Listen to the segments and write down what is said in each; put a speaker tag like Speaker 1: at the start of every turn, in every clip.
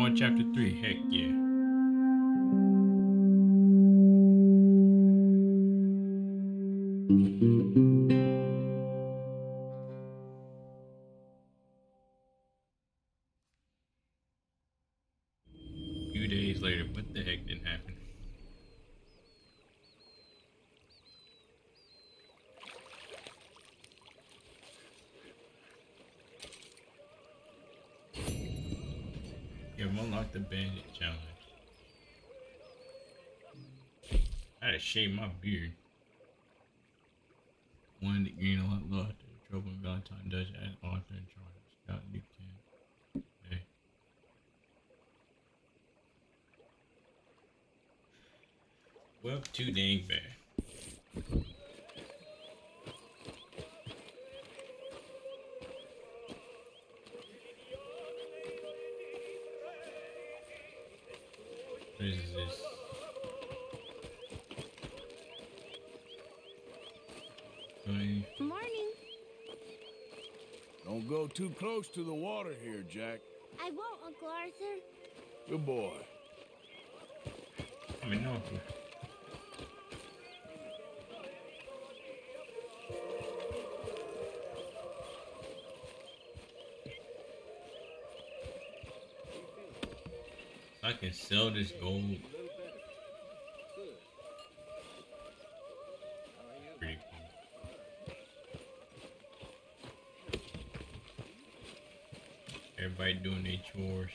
Speaker 1: on chapter 3. Heck yeah. A few days later, what the heck didn't happen? Yeah, we unlocked the bandit challenge. I had to shave my beard. One to gain a lot lost to trouble in Valentine Dutch as Arthur in charge of Scout New Camp. Okay. Well, too dang bad. What is this?
Speaker 2: Morning.
Speaker 3: Don't go too close to the water here, Jack.
Speaker 2: I won't, Uncle Arthur.
Speaker 3: Good boy.
Speaker 1: I mean, no. I can sell this gold. Pretty cool. Everybody doing their chores.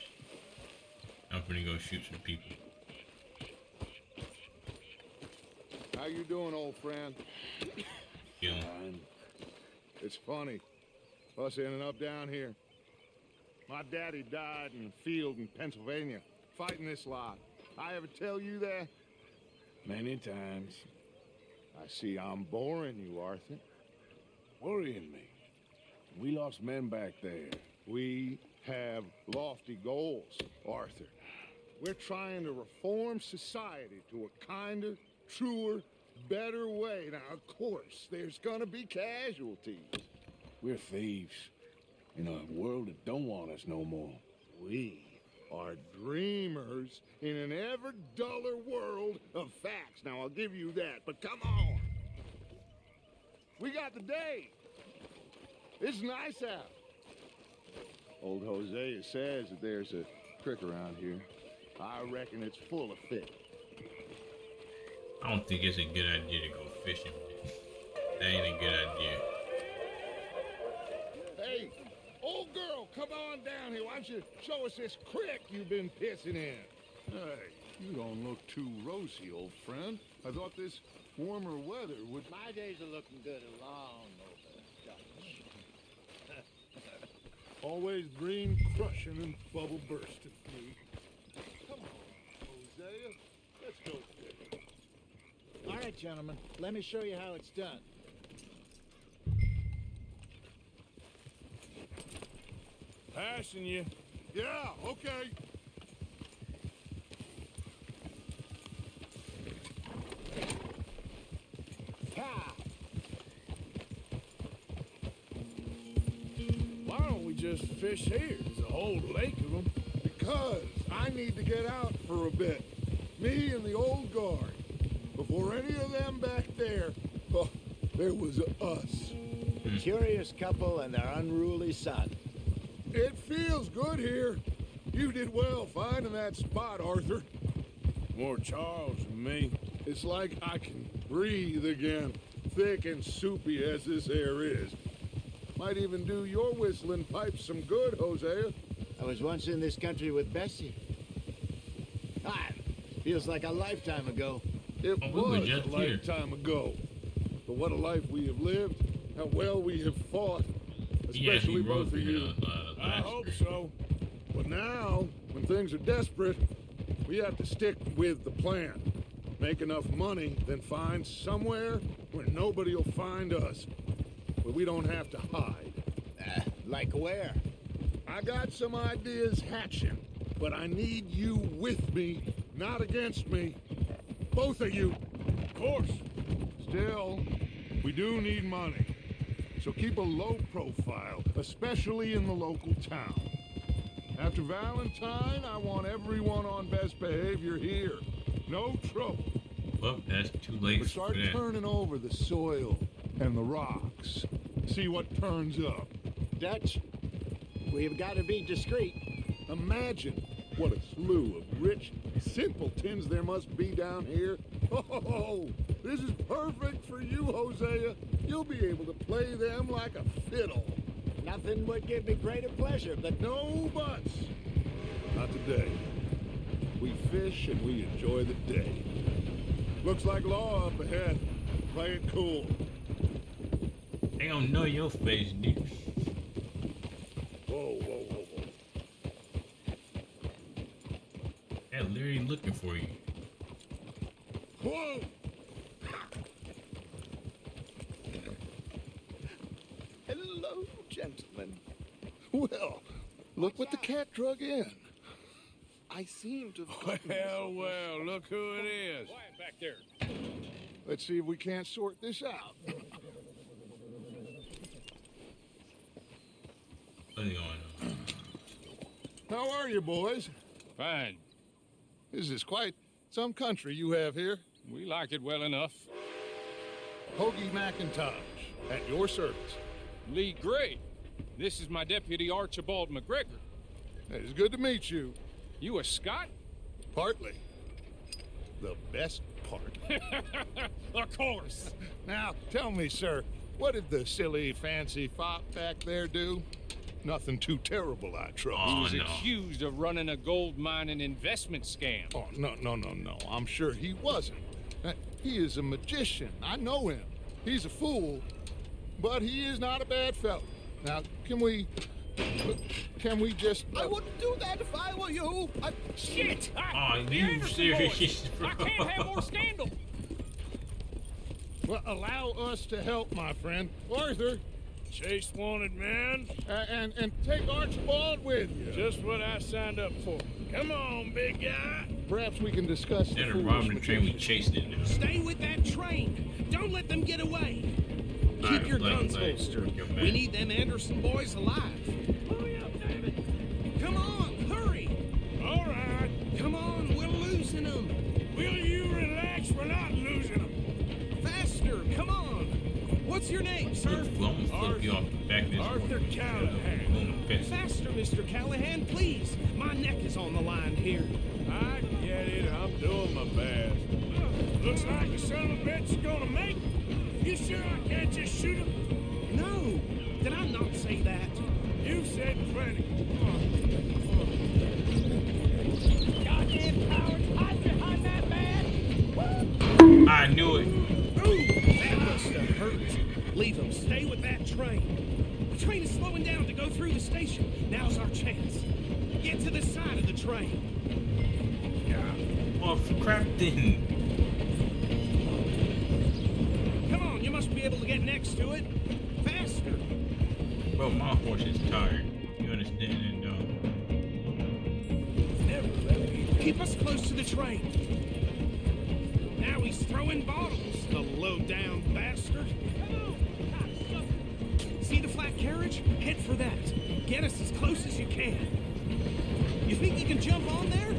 Speaker 1: I'm gonna go shoot some people.
Speaker 4: How you doing, old friend?
Speaker 1: Kill 'em.
Speaker 4: Fine. It's funny, us ending up down here. My daddy died in the field in Pennsylvania, fighting this lot. I ever tell you that?
Speaker 3: Many times.
Speaker 4: I see I'm boring you, Arthur.
Speaker 3: Worrying me. We lost men back there.
Speaker 4: We have lofty goals, Arthur. We're trying to reform society to a kinder, truer, better way. Now, of course, there's gonna be casualties.
Speaker 3: We're thieves. In a world that don't want us no more.
Speaker 4: We are dreamers in an ever duller world of facts. Now, I'll give you that, but come on. We got the day. It's nice out. Old Hosea says that there's a creek around here. I reckon it's full of fish.
Speaker 1: I don't think it's a good idea to go fishing. That ain't a good idea.
Speaker 4: Hey, old girl, come on down here. Why don't you show us this creek you've been pissing in? Hey, you don't look too rosy, old friend. I thought this warmer weather would...
Speaker 5: My days are looking good along over Dutch.
Speaker 4: Always dream crushing and bubble bursting me. Come on, Hosea. Let's go fishing.
Speaker 5: All right, gentlemen, let me show you how it's done.
Speaker 3: Passing you.
Speaker 4: Yeah, okay.
Speaker 5: Ha!
Speaker 3: Why don't we just fish here? There's a whole lake of them.
Speaker 4: Because I need to get out for a bit. Me and the old guard. Before any of them back there, oh, there was us.
Speaker 5: A curious couple and their unruly son.
Speaker 4: It feels good here. You did well finding that spot, Arthur.
Speaker 3: More Charles than me.
Speaker 4: It's like I can breathe again, thick and soupy as this air is. Might even do your whistling pipes some good, Hosea.
Speaker 5: I was once in this country with Bessie. Ah, feels like a lifetime ago.
Speaker 4: It
Speaker 1: Oh, we were
Speaker 4: was
Speaker 1: just
Speaker 4: a
Speaker 1: here.
Speaker 4: lifetime ago. But what a life we have lived, how well we have fought.
Speaker 1: Yeah,
Speaker 4: Especially
Speaker 1: he
Speaker 4: both
Speaker 1: wrote
Speaker 4: of you.
Speaker 3: I
Speaker 1: last
Speaker 3: hope
Speaker 1: week.
Speaker 3: so.
Speaker 4: But now, when things are desperate, we have to stick with the plan. Make enough money, then find somewhere where nobody will find us. Where we don't have to hide.
Speaker 5: Like where?
Speaker 4: I got some ideas hatching, but I need you with me, not against me. Both of you.
Speaker 3: Of course.
Speaker 4: Still, we do need money. So keep a low profile, especially in the local town. After Valentine, I want everyone on best behavior here. No trouble.
Speaker 1: Well, that's too late
Speaker 4: But
Speaker 1: for
Speaker 4: start
Speaker 1: that.
Speaker 4: turning over the soil and the rocks. See what turns up.
Speaker 5: Dutch, we've got to be discreet.
Speaker 4: Imagine what a slew of rich simpletons there must be down here. Oh, this is perfect for you, Hosea. You'll be able to play them like a fiddle.
Speaker 5: Nothing would give me greater pleasure, but
Speaker 4: No buts. Not today. We fish and we enjoy the day. Looks like law up ahead. Play it cool.
Speaker 1: They don't know your face, dude.
Speaker 4: Whoa, whoa, whoa, whoa.
Speaker 1: They're literally looking for you.
Speaker 4: Whoa!
Speaker 5: hello, gentlemen.
Speaker 4: Well, look what the cat drug in.
Speaker 5: I seem to.
Speaker 3: Well, look who it is.
Speaker 6: Quiet back there.
Speaker 4: Let's see if we can't sort this out.
Speaker 1: What's going on?
Speaker 4: How are you, boys?
Speaker 6: Fine.
Speaker 4: This is quite some country you have here.
Speaker 6: We like it well enough.
Speaker 4: Hoagie McIntosh, at your service.
Speaker 6: Lee Gray. This is my deputy Archibald McGregor.
Speaker 4: It is good to meet you.
Speaker 6: You a Scot?
Speaker 4: Partly. The best part.
Speaker 6: Of course.
Speaker 4: Now, tell me, sir, what did the silly, fancy fop back there do? Nothing too terrible, I trust.
Speaker 1: Oh,
Speaker 6: He was
Speaker 1: no.
Speaker 6: accused of running a gold mine and investment scam.
Speaker 4: Oh, no. I'm sure he wasn't. He is a magician. I know him. He's a fool, but he is not a bad fellow. Now, can we just...
Speaker 5: I wouldn't do that if I were you.
Speaker 6: Shit!
Speaker 1: Oh,
Speaker 6: The
Speaker 1: you
Speaker 6: Anderson
Speaker 1: serious,
Speaker 6: boys.
Speaker 1: bro?
Speaker 6: I can't have more scandal.
Speaker 4: Well, allow us to help, my friend. Arthur,
Speaker 3: Chase wanted man.
Speaker 4: and take Archibald with you.
Speaker 3: Just what I signed up for. Come on, big guy.
Speaker 4: Perhaps we can discuss the
Speaker 1: Instead of
Speaker 4: foolish
Speaker 1: robbing the train, we
Speaker 4: magician.
Speaker 1: chased it now.
Speaker 7: Stay with that train. Don't let them get away. Keep
Speaker 1: Alright,
Speaker 7: your
Speaker 1: like,
Speaker 7: guns
Speaker 1: like,
Speaker 7: holstered.
Speaker 1: your
Speaker 7: We
Speaker 1: man.
Speaker 7: need them Anderson boys alive. Hurry up, David. Come on, hurry.
Speaker 3: All right.
Speaker 7: Come on, we're losing them.
Speaker 3: Will you relax? We're not losing them.
Speaker 7: Faster, come on. What's your name, sir?
Speaker 1: I'm gonna flip you off the back of this
Speaker 3: Arthur
Speaker 1: one.
Speaker 3: Callahan.
Speaker 1: Boom, piss.
Speaker 7: Faster, Mr. Callahan, please. My neck is on the line here.
Speaker 3: I get it. I'm doing my best. Looks like the son of a bitch is gonna make it. You sure I can't just shoot him?
Speaker 7: No, did I not say that?
Speaker 3: You've said plenty.
Speaker 7: Goddamn cowards, hide behind that man.
Speaker 1: I knew it.
Speaker 7: Ooh, that must have hurt. Leave them. Stay with that train. The train is slowing down to go through the station. Now's our chance. Get to the side of the train.
Speaker 1: Well, for crap then.
Speaker 7: Come on, you must be able to get next to it. Faster.
Speaker 1: Bro, my horse is tired. You understand that,
Speaker 7: Keep us close to the train. Now he's throwing bottles, the low-down bastard. See the flat carriage? Head for that. Get us as close as you can. You think you can jump on there?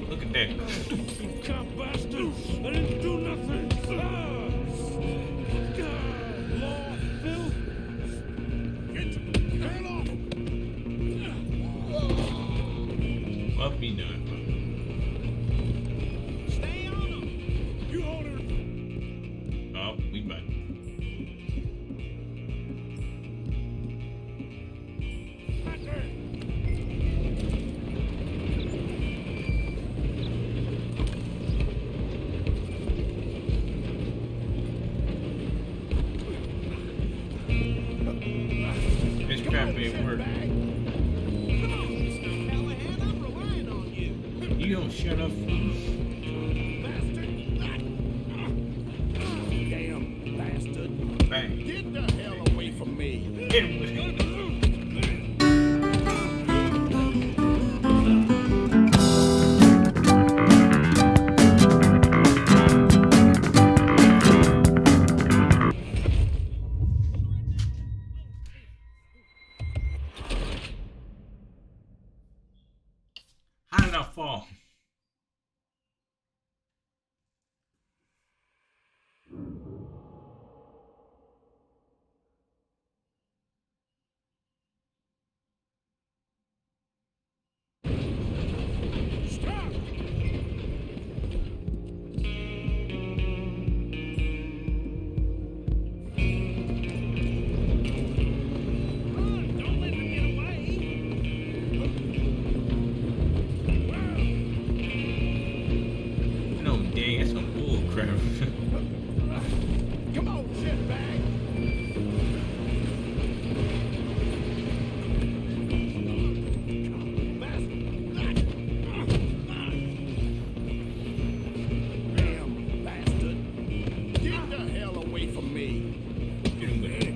Speaker 1: Look at that.
Speaker 3: You cop bastard! I didn't do nothing! Law, Phil! Get hell off!
Speaker 1: What be done?
Speaker 7: Stay on him.
Speaker 3: You hold her!
Speaker 1: Oh, we back.
Speaker 3: Back there!
Speaker 1: This crap ain't working.
Speaker 7: Come on, Mr. Callahan, I'm relying on you.
Speaker 1: You don't shut up, fool.
Speaker 7: Damn bastard.
Speaker 1: Bang.
Speaker 5: Get the hell away from me.
Speaker 1: Hit him with it. did I fall?
Speaker 3: Stop!
Speaker 7: Run! Don't let them get away!
Speaker 1: No, dang, that's some bull crap.
Speaker 4: Come on, shitbag! Damn bastard! Get the hell away from me!
Speaker 1: Get him with it.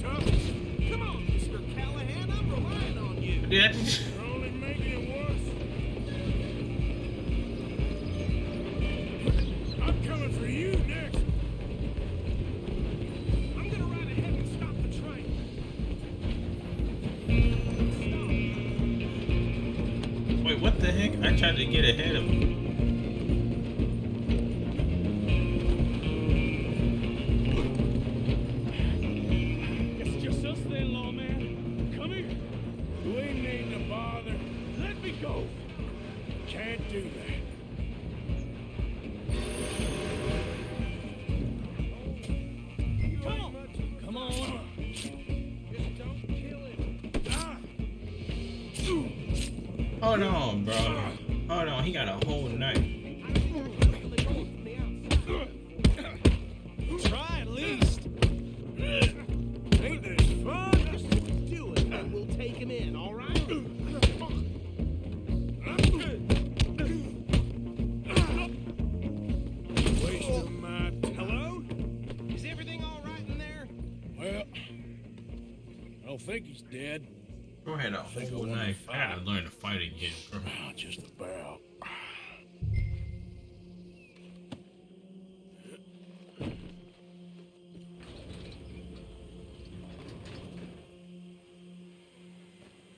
Speaker 3: Tough.
Speaker 7: Come on, Mr. Callahan, I'm relying on you.
Speaker 1: Yeah.
Speaker 3: You're only making it worse. I'm coming for you next.
Speaker 7: I'm gonna ride ahead and stop the train.
Speaker 1: Wait, what the heck? I tried to get ahead of him.
Speaker 7: It's just us then, lawman. Come here.
Speaker 3: We need to bother.
Speaker 7: Let me go.
Speaker 3: Can't do that.
Speaker 7: Come on. Come on. Just don't kill him.
Speaker 3: Ah!
Speaker 1: Hold on, bro. Hold on, he got a whole knife.
Speaker 7: Try at least.
Speaker 3: Ain't this fun?
Speaker 7: Just do it, and we'll take him in, all right?
Speaker 3: Wasting my time.
Speaker 7: Hello? Is everything all right in there?
Speaker 3: Well, I don't think he's dead.
Speaker 1: Bro had a whole knife. I gotta learn to fight again, bro.
Speaker 3: Just about.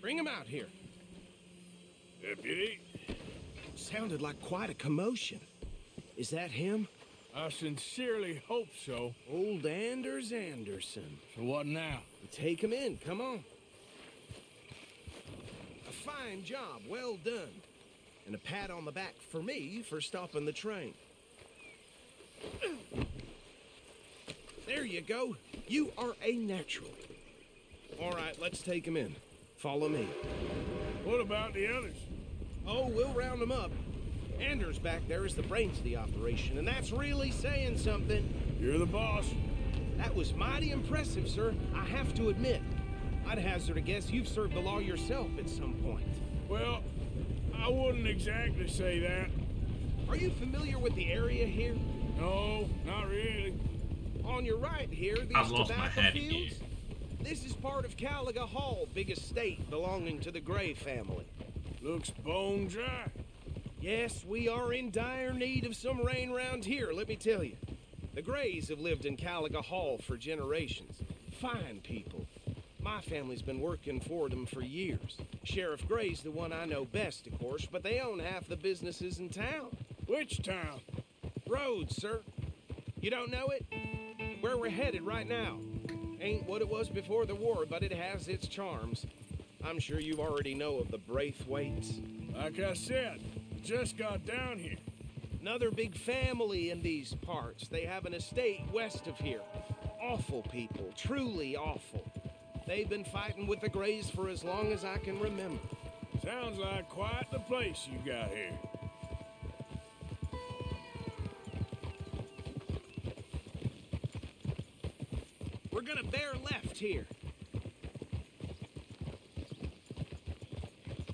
Speaker 7: Bring him out here.
Speaker 3: Deputy,
Speaker 7: Sounded like quite a commotion. Is that him?
Speaker 3: I sincerely hope so.
Speaker 7: Old Anders Anderson.
Speaker 3: So what now?
Speaker 7: Take him in, come on. A fine job, well done. And a pat on the back for me for stopping the train. There you go. You are a natural. All right, let's take him in. Follow me.
Speaker 3: What about the others?
Speaker 7: Oh, we'll round them up. Anders back there is the brains of the operation, and that's really saying something.
Speaker 3: You're the boss.
Speaker 7: That was mighty impressive, sir. I have to admit. I'd hazard a guess you've served the law yourself at some point.
Speaker 3: Well, I wouldn't exactly say that.
Speaker 7: Are you familiar with the area here?
Speaker 3: No, not really.
Speaker 7: On your right here, these
Speaker 1: I've lost my
Speaker 7: tobacco
Speaker 1: hat
Speaker 7: fields.
Speaker 1: again.
Speaker 7: This is part of Caliga Hall, big estate belonging to the Gray family.
Speaker 3: Looks bone dry.
Speaker 7: Yes, we are in dire need of some rain round here, let me tell you. The Grays have lived in Caliga Hall for generations. Fine people. My family's been working for them for years. Sheriff Gray's the one I know best, of course, but they own half the businesses in town.
Speaker 3: Which town?
Speaker 7: Rhodes, sir. You don't know it? Where we're headed right now. Ain't what it was before the war, but it has its charms. I'm sure you already know of the Braithwaites.
Speaker 3: Like I said, just got down here.
Speaker 7: Another big family in these parts. They have an estate west of here. Awful people, truly awful. They've been fighting with the Grays for as long as I can remember.
Speaker 3: Sounds like quite the place you got here.
Speaker 7: We're gonna bear left here.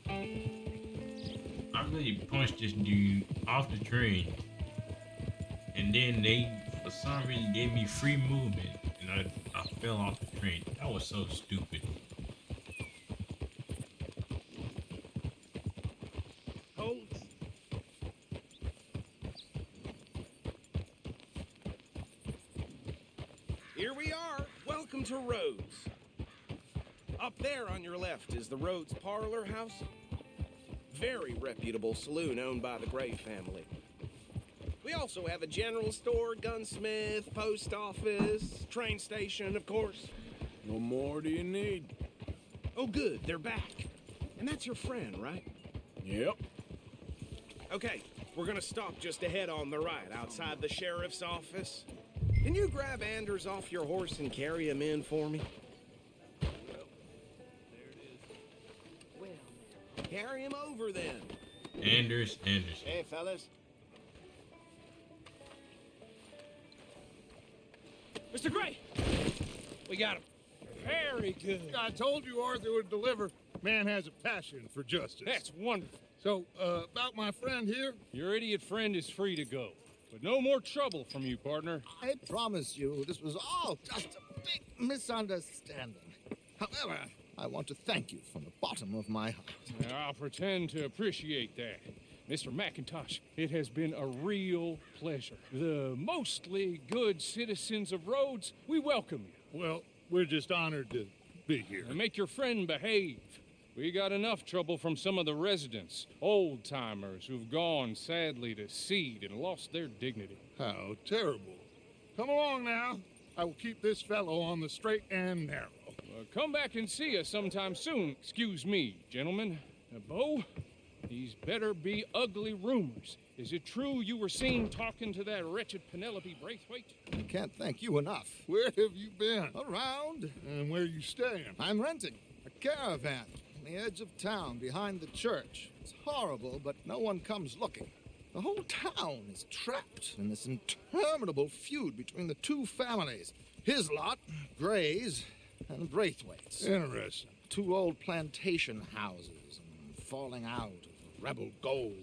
Speaker 1: I really punched this dude off the train, and then they, for some reason, gave me free movement, and I fell off the train. That was so stupid.
Speaker 7: Hold. Here we are. Welcome welcome to Rhodes. Up there on your left is the Rhodes Parlor House. Very reputable saloon owned by the Gray family. We also have a general store, gunsmith, post office, train station, of course.
Speaker 3: No more do you need?
Speaker 7: Oh, good, they're back. And that's your friend, right?
Speaker 3: Yep.
Speaker 7: Okay, we're gonna stop just ahead on the right, outside the sheriff's office. Can you grab Anders off your horse and carry him in for me? Carry him over, then.
Speaker 1: Anders.
Speaker 5: Hey, fellas.
Speaker 6: Mr. Gray! We got him. Very good.
Speaker 3: I told you Arthur would deliver. Man has a passion for justice.
Speaker 6: That's wonderful.
Speaker 3: So, about my friend here?
Speaker 6: Your idiot friend is free to go. But no more trouble from you, partner.
Speaker 8: I promise you, this was all just a big misunderstanding. However, I want to thank you from the bottom of my heart.
Speaker 6: I'll pretend to appreciate that. Mr. McIntosh, it has been a real pleasure. The mostly good citizens of Rhodes, we welcome you.
Speaker 3: Well, we're just honored to be here.
Speaker 6: And make your friend behave. We got enough trouble from some of the residents, old-timers who've gone, sadly, to seed and lost their dignity.
Speaker 3: How terrible. Come along now. I will keep this fellow on the straight and narrow.
Speaker 6: Come back and see us sometime soon. Excuse me, gentlemen. Bo, these better be ugly rumors. Is it true you were seen talking to that wretched Penelope Braithwaite?
Speaker 8: I can't thank you enough.
Speaker 3: Where have you been?
Speaker 8: Around.
Speaker 3: And where you staying?
Speaker 8: I'm renting a caravan on the edge of town behind the church. It's horrible, but no one comes looking. The whole town is trapped in this interminable feud between the two families. His lot, Gray's, and Braithwaite's.
Speaker 3: Interesting.
Speaker 8: Two old plantation houses and falling out of rebel gold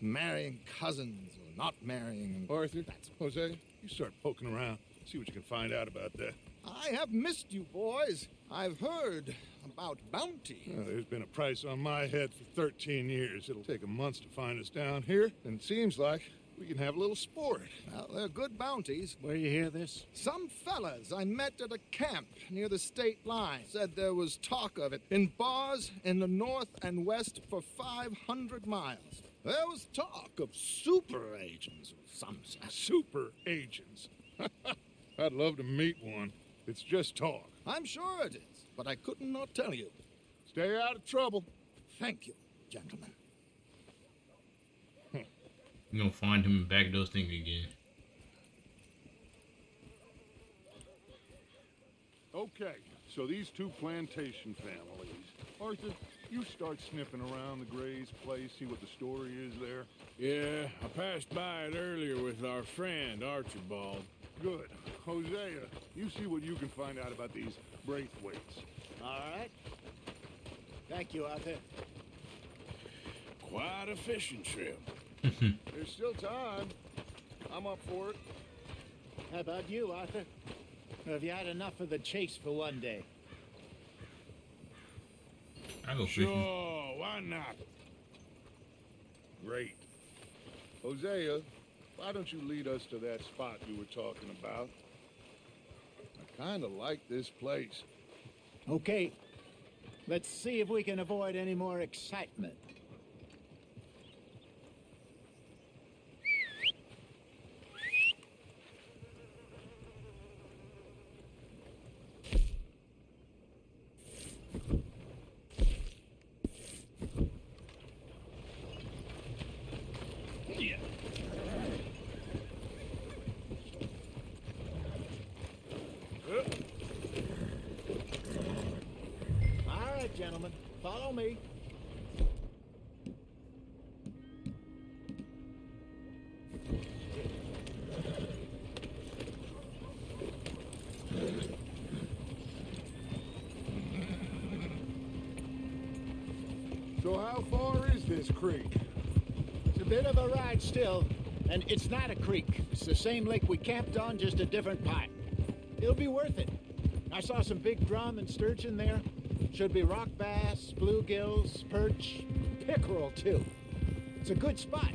Speaker 8: and marrying cousins or not marrying.
Speaker 3: Arthur, Jose, you start poking around. See what you can find out about that.
Speaker 8: I have missed you, boys. I've heard about bounty.
Speaker 3: Well, there's been a price on my head for 13 years. It'll take a month to find us down here, and it seems like we can have a little sport.
Speaker 8: Well, they're good bounties.
Speaker 5: Where you hear this?
Speaker 8: Some fellas I met at a camp near the state line said there was talk of it in bars in the north and west for 500 miles. There was talk of super agents of some sort.
Speaker 3: Super agents. I'd love to meet one. It's just talk.
Speaker 8: I'm sure it is, but I couldn't not tell you.
Speaker 3: Stay out of trouble.
Speaker 8: Thank you, gentlemen.
Speaker 1: You're gonna find him and back those things again.
Speaker 3: Okay, so these two plantation families. Arthur, you start sniffing around the Gray's place, see what the story is there.
Speaker 9: Yeah, I passed by it earlier with our friend, Archibald.
Speaker 3: Good. Hosea, you see what you can find out about these Braithwaites.
Speaker 5: All right. Thank you, Arthur.
Speaker 9: Quite a fishing trip.
Speaker 3: There's still time. I'm up for it.
Speaker 5: How about you, Arthur? Or have you had enough of the chase for one day?
Speaker 1: I go fishing.
Speaker 9: Sure, why not?
Speaker 3: Great. Hosea, why don't you lead us to that spot you were talking about? I kind of like this place.
Speaker 5: Okay. Let's see if we can avoid any more excitement. Gentlemen, follow me.
Speaker 3: So how far is this creek?
Speaker 5: It's a bit of a ride still, and it's not a creek. It's the same lake we camped on, just a different pipe. It'll be worth it. I saw some big drum and sturgeon there. Should be rock bass, bluegills, perch, pickerel, too. It's a good spot.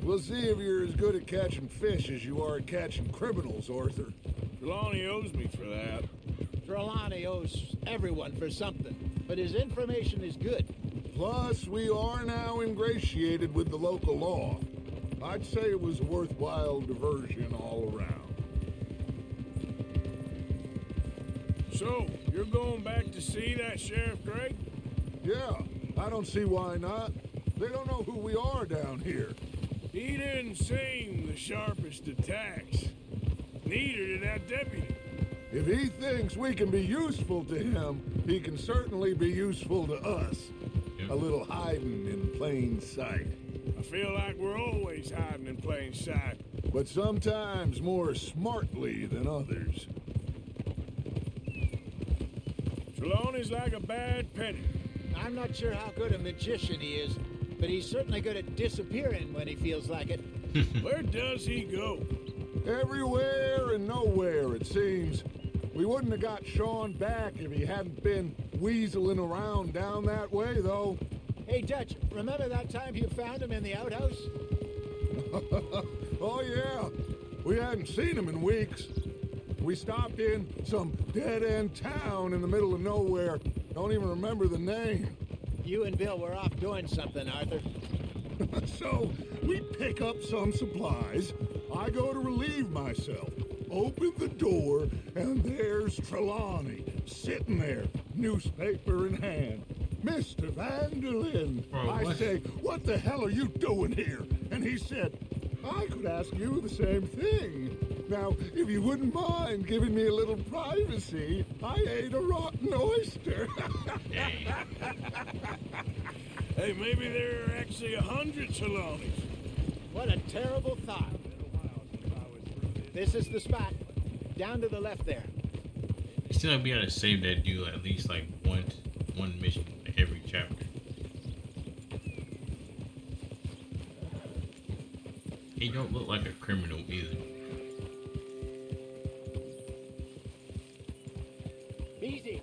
Speaker 3: We'll see if you're as good at catching fish as you are at catching criminals, Arthur.
Speaker 9: Trelawney owes me for that.
Speaker 5: Trelawney owes everyone for something, but his information is good.
Speaker 3: Plus, we are now ingratiated with the local law. I'd say it was a worthwhile diversion all around.
Speaker 9: So, you're going back to see that Sheriff Drake?
Speaker 3: Yeah, I don't see why not. They don't know who we are down here.
Speaker 9: He didn't seem the sharpest attacks. Neither did that deputy.
Speaker 3: If he thinks we can be useful to him, he can certainly be useful to us.
Speaker 1: Yep.
Speaker 3: A little hiding in plain sight.
Speaker 9: I feel like we're always hiding in plain sight.
Speaker 3: But sometimes more smartly than others.
Speaker 9: Trelawney's like a bad penny.
Speaker 5: I'm not sure how good a magician he is, but he's certainly good at disappearing when he feels like it.
Speaker 9: Where does he go?
Speaker 3: Everywhere and nowhere, it seems. We wouldn't have got Sean back if he hadn't been weaseling around down that way, though.
Speaker 5: Hey, Dutch, remember that time you found him in the outhouse?
Speaker 3: Oh, yeah. We hadn't seen him in weeks. We stopped in some dead-end town in the middle of nowhere. Don't even remember the name.
Speaker 5: You and Bill were off doing something, Arthur.
Speaker 3: So, we pick up some supplies. I go to relieve myself. Open the door, and there's Trelawney, sitting there, newspaper in hand. Mr. Vanderlyn.
Speaker 1: Bro,
Speaker 3: I
Speaker 1: what?
Speaker 3: say, what the hell are you doing here? And he said, I could ask you the same thing. Now, if you wouldn't mind giving me a little privacy, I ate a rotten oyster.
Speaker 1: Hey.
Speaker 9: Hey, maybe there are actually 100 Trelawneys.
Speaker 5: What a terrible thought. This is the spot. Down to the left there.
Speaker 1: I still like we gotta save that dude at least like one mission every chapter. He don't look like a criminal either.
Speaker 5: Easy.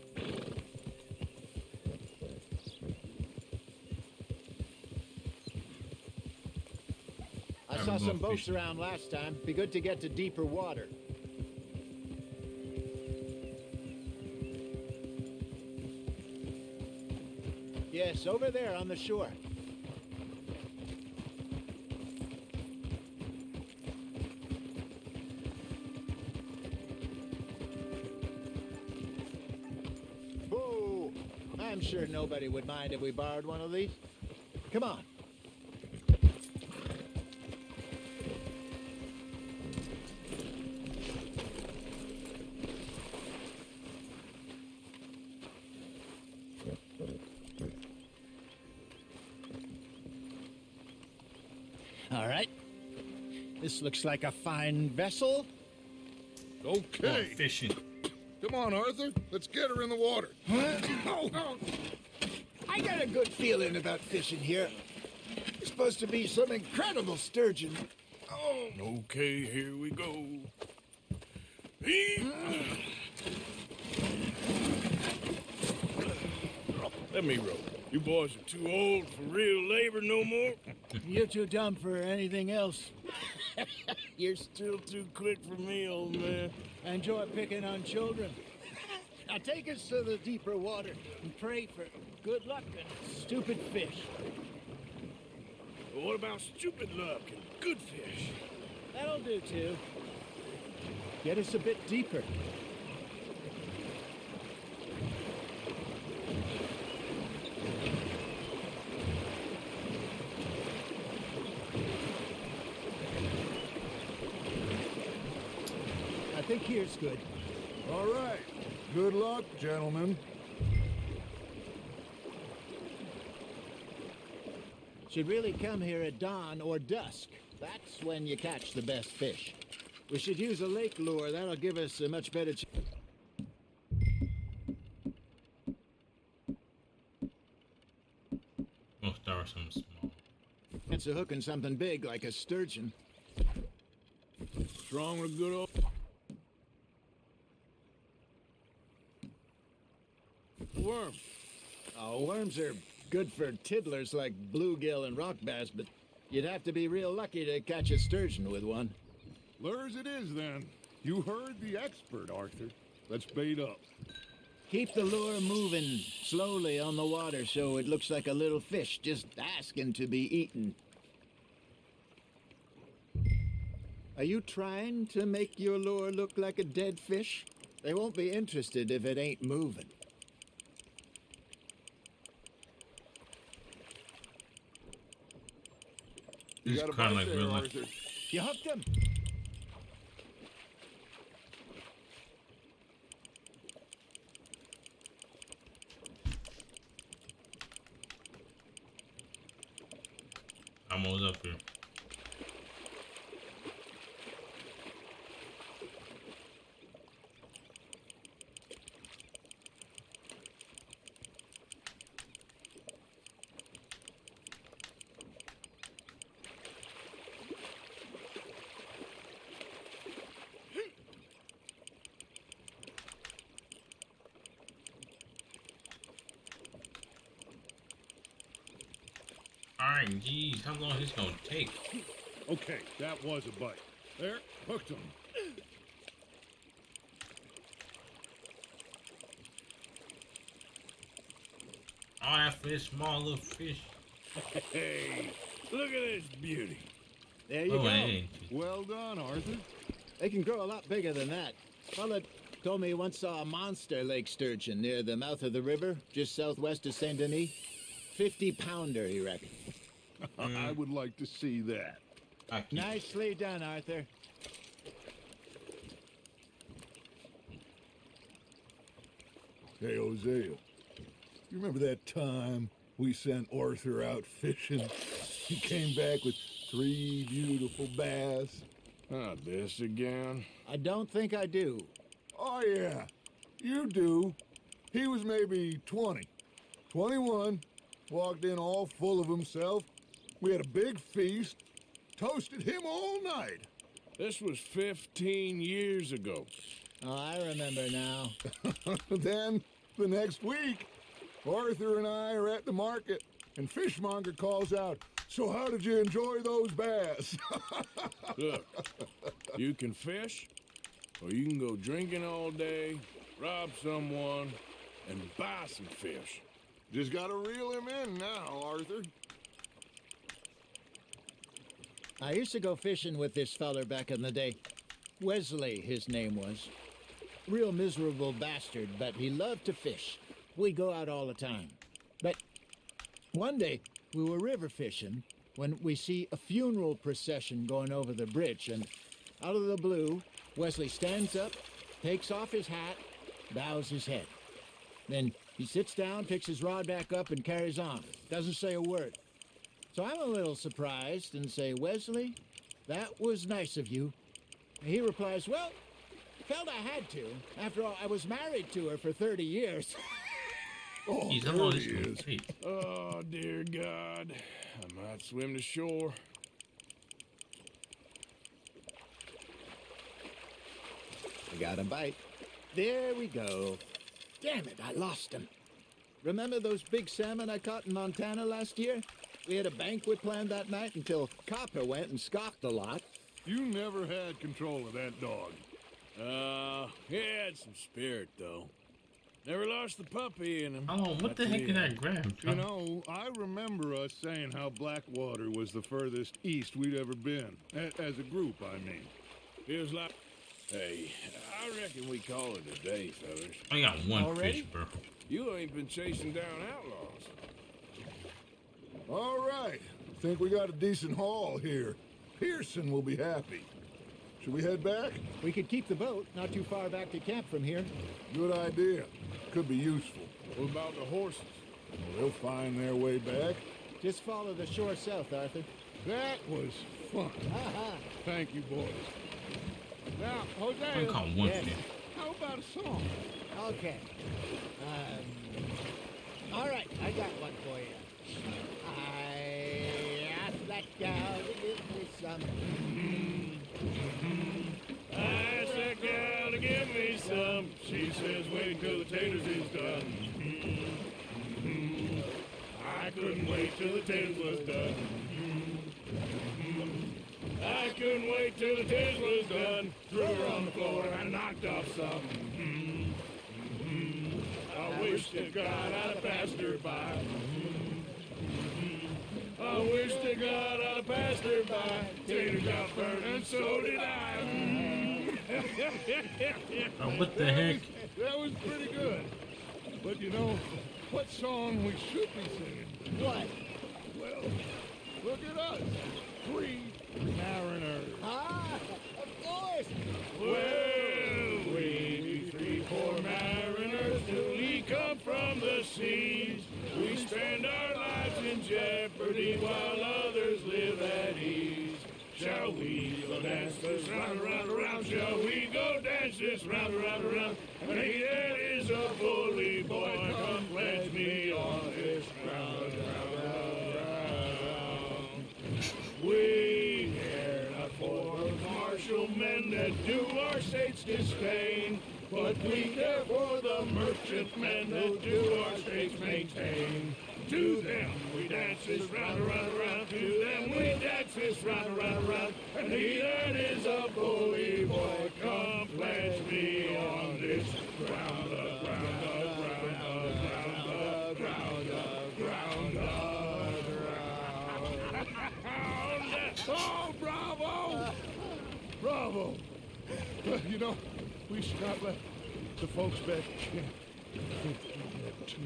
Speaker 5: I saw some boats around last time. Be good to get to deeper water. Yes, over there on the shore. Whoa! I'm sure nobody would mind if we borrowed one of these. Come on. All right. This looks like a fine vessel.
Speaker 3: Okay.
Speaker 1: Fishing.
Speaker 3: Come on, Arthur. Let's get her in the water.
Speaker 5: Oh. I got a good feeling about fishing here. It's supposed to be some incredible sturgeon. Oh.
Speaker 9: Okay, here we go. Let me row. You boys are too old for real labor no more.
Speaker 5: You're too dumb for anything else.
Speaker 9: You're still too quick for me, old man.
Speaker 5: Enjoy picking on children. Now take us to the deeper water and pray for good luck and stupid fish.
Speaker 9: But what about stupid luck and good fish?
Speaker 5: That'll do too. Get us a bit deeper. I think here's good.
Speaker 3: All right. Good luck, gentlemen.
Speaker 5: Should really come here at dawn or dusk. That's when you catch the best fish. We should use a lake lure. That'll give us a much better chance.
Speaker 1: Most are some small.
Speaker 5: It's a hooking something big like a sturgeon.
Speaker 9: Strong or good old... worm.
Speaker 5: Oh, worms are good for tiddlers like bluegill and rock bass, but you'd have to be real lucky to catch a sturgeon with one.
Speaker 3: Lures it is, then. You heard the expert, Arthur. Let's bait up.
Speaker 5: Keep the lure moving slowly on the water so it looks like a little fish just asking to be eaten. Are you trying to make your lure look like a dead fish? They won't be interested if it ain't moving.
Speaker 1: This is kind of like real life.
Speaker 3: Arthur.
Speaker 5: You hooked him?
Speaker 1: I'm almost up here. Alright, geez, how long is this gonna take?
Speaker 3: Okay, that was a bite. There, hooked him.
Speaker 1: All that for this small little fish.
Speaker 9: Hey, look at this beauty.
Speaker 5: There you
Speaker 1: Oh,
Speaker 5: go.
Speaker 1: it ain't.
Speaker 3: Well done, Arthur.
Speaker 5: They can grow a lot bigger than that. Fella told me he once saw a monster lake sturgeon near the mouth of the river, just southwest of Saint Denis. 50-pounder, he reckoned.
Speaker 3: I would like to see that.
Speaker 1: I keep
Speaker 5: Nicely done, Arthur.
Speaker 3: Hey, Hosea. You remember that time we sent Arthur out fishing? He came back with 3 beautiful bass.
Speaker 9: Not this again.
Speaker 5: I don't think I do.
Speaker 3: Oh, yeah. You do. He was maybe 20. 21. Walked in all full of himself. We had a big feast. Toasted him all night.
Speaker 9: This was 15 years ago.
Speaker 5: Oh, I remember now.
Speaker 3: Then, the next week, Arthur and I are at the market, and Fishmonger calls out, "So how did you enjoy those bass?"
Speaker 9: Look, you can fish, or you can go drinking all day, rob someone, and buy some fish.
Speaker 3: Just gotta reel him in now, Arthur.
Speaker 5: I used to go fishing with this feller back in the day. Wesley, his name was. Real miserable bastard, but he loved to fish. We'd go out all the time. But one day, we were river fishing when we see a funeral procession going over the bridge, and out of the blue, Wesley stands up, takes off his hat, bows his head. Then he sits down, picks his rod back up, and carries on. Doesn't say a word. So I'm a little surprised and say, "Wesley, that was nice of you." And he replies, "Well, felt I had to. After all, I was married to her for 30 years.
Speaker 3: Oh,
Speaker 1: Jeez, how
Speaker 3: there
Speaker 1: long
Speaker 3: he
Speaker 1: is this gonna
Speaker 3: is.
Speaker 1: take?
Speaker 9: Oh, dear God. I might swim to shore.
Speaker 5: I got a bite. There we go. Damn it, I lost him. Remember those big salmon I caught in Montana last year? We had a banquet planned that night until Copper went and scoffed a lot.
Speaker 3: You never had control of that dog.
Speaker 9: He had some spirit, though. Never lost the puppy in him.
Speaker 1: Oh, what
Speaker 9: Not
Speaker 1: the
Speaker 9: to
Speaker 1: heck
Speaker 9: me.
Speaker 1: did I grab?
Speaker 3: You know, I remember us saying how Blackwater was the furthest east we'd ever been. As a group, I mean.
Speaker 9: Feels like... Hey, I reckon we call it a day, fellas.
Speaker 1: I got one
Speaker 5: Already?
Speaker 1: fish, bro.
Speaker 9: You ain't been chasing down outlaws.
Speaker 3: All right. Think we got a decent haul here. Pearson will be happy. Should we head back?
Speaker 5: We could keep the boat not too far back to camp from here.
Speaker 3: Good idea. Could be useful.
Speaker 9: What about the horses?
Speaker 3: They'll find their way back.
Speaker 5: Just follow the shore south, Arthur.
Speaker 3: That was fun.
Speaker 5: Aha.
Speaker 3: Thank you, boys. Now,
Speaker 1: I
Speaker 3: Hosea,
Speaker 1: caught one
Speaker 5: Yes.
Speaker 1: fish.
Speaker 3: how about a song?
Speaker 5: Okay. All right, I got one for you. I asked that gal to give me some.
Speaker 9: I asked that gal to give me some. She says wait till the taters is done. I couldn't wait till the taters was done. I couldn't wait till the dish was done. Threw her on the floor and knocked off some. I wish to God I'd have passed her by. I wish to God I'd have passed her by. Tater got burned and so did I.
Speaker 1: What the heck?
Speaker 3: That was pretty good. But you know, what song we should be singing?
Speaker 5: What?
Speaker 3: Well, look at us. 3 mariners.
Speaker 5: Ah, of course.
Speaker 9: Well, we be 3 poor mariners till we come from the seas. We spend our lives in jeopardy while others live at ease. Shall we go dance this round, around, around? Shall we go dance this round, around, around? And he that is a bully boy, come pledge me on this ground, We care not for martial men that do our state's disdain, but we care for the merchant men that do our states maintain. To them we dance this round, around, around. To them we dance this round, around, around. And he that is a bully boy, come pledge me on this ground,
Speaker 3: Oh, bravo! Bravo! You know, we should not let the folks back get too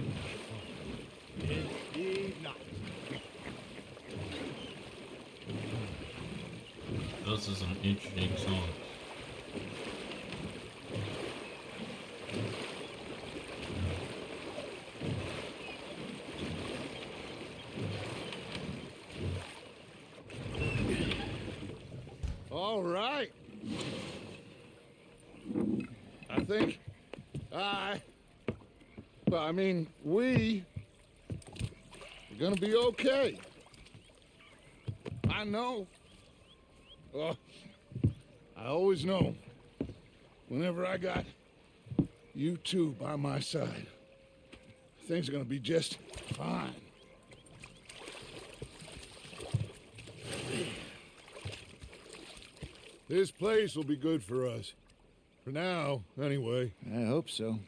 Speaker 3: far.
Speaker 5: Indeed not.
Speaker 1: Those are some interesting songs.
Speaker 3: All right. I think we are gonna be okay. I know. I always know. Whenever I got you two by my side, things are gonna be just fine. This place will be good for us. For now, anyway.
Speaker 5: I hope so.